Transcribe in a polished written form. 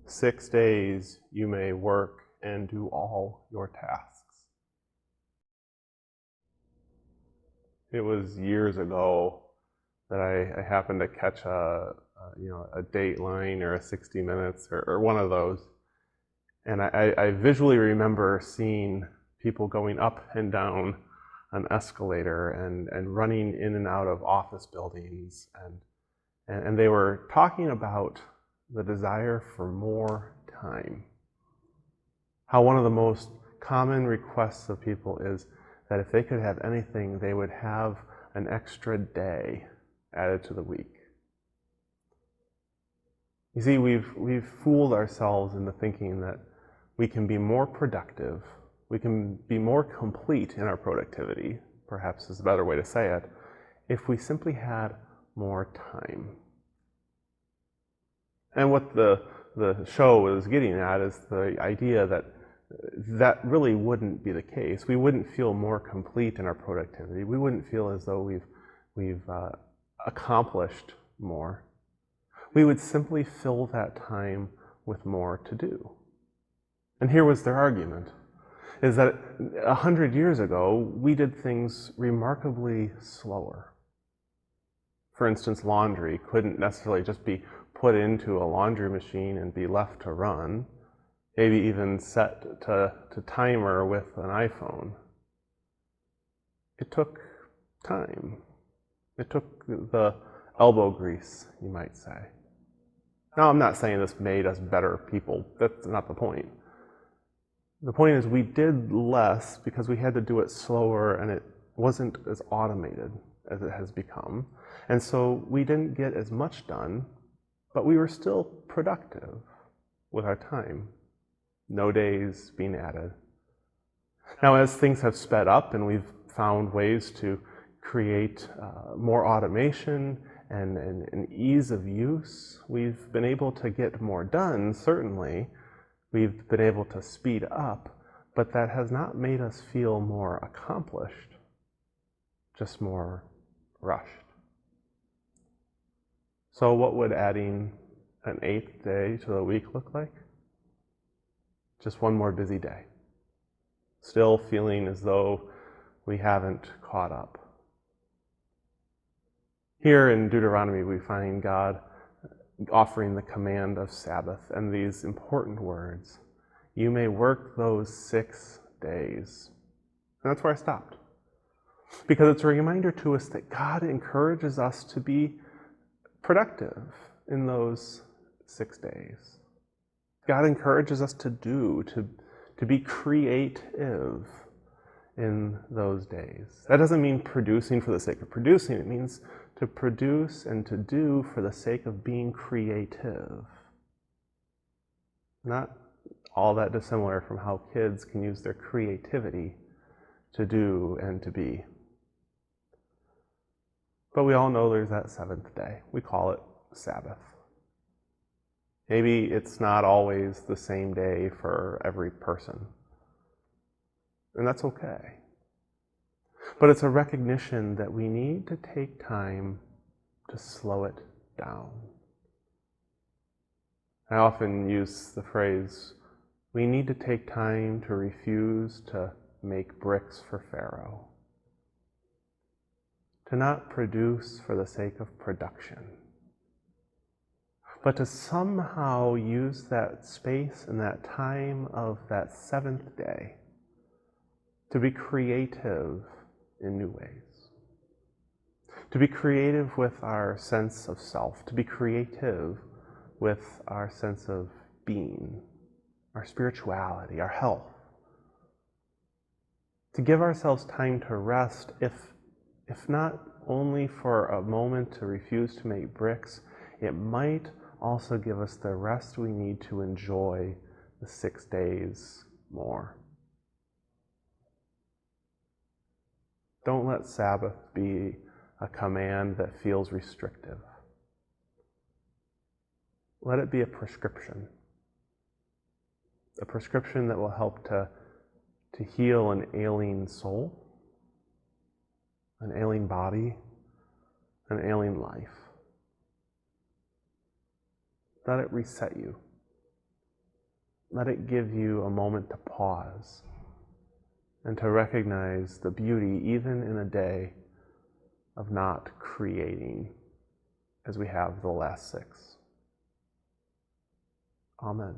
6 days you may work and do all your tasks. It was years ago that I happened to catch a Dateline or a 60 Minutes or one of those. And I visually remember seeing people going up and down an escalator and running in and out of office buildings. And they were talking about the desire for more time. How one of the most common requests of people is that if they could have anything, they would have an extra day added to the week. You see, we've fooled ourselves into thinking that we can be more productive, we can be more complete in our productivity, perhaps is a better way to say it, if we simply had more time. And what the show is getting at is the idea that that really wouldn't be the case. We wouldn't feel more complete in our productivity. We wouldn't feel as though we've accomplished more. We would simply fill that time with more to do. And here was their argument, is that 100 years ago, we did things remarkably slower. For instance, laundry couldn't necessarily just be put into a laundry machine and be left to run, maybe even set to timer with an iPhone. It took time. It took the elbow grease, you might say. Now, I'm not saying this made us better people. That's not the point. The point is we did less because we had to do it slower and it wasn't as automated as it has become. And so we didn't get as much done, but we were still productive with our time. No days being added. Now, as things have sped up and we've found ways to create more automation and ease of use, we've been able to get more done, certainly. We've been able to speed up, but that has not made us feel more accomplished, just more rushed. So what would adding an 8th day to the week look like? Just one more busy day. Still feeling as though we haven't caught up. Here in Deuteronomy, we find God offering the command of Sabbath and these important words. You may work those 6 days. And that's where I stopped. Because it's a reminder to us that God encourages us to be productive in those 6 days. God encourages us to be creative in those days. That doesn't mean producing for the sake of producing. It means to produce and to do for the sake of being creative. Not all that dissimilar from how kids can use their creativity to do and to be. But we all know there's that 7th day. We call it Sabbath. Maybe it's not always the same day for every person. And that's okay. But it's a recognition that we need to take time to slow it down. I often use the phrase, we need to take time to refuse to make bricks for Pharaoh. To not produce for the sake of production, but to somehow use that space and that time of that 7th day to be creative in new ways. To be creative with our sense of self, to be creative with our sense of being, our spirituality, our health. To give ourselves time to rest, if not only for a moment to refuse to make bricks, it might also give us the rest we need to enjoy the 6 days more. Don't let Sabbath be a command that feels restrictive. Let it be a prescription that will help to heal an ailing soul, an ailing body, an ailing life. Let it reset you let it give you a moment to pause and to recognize the beauty even in a day of not creating as we have the last 6. Amen.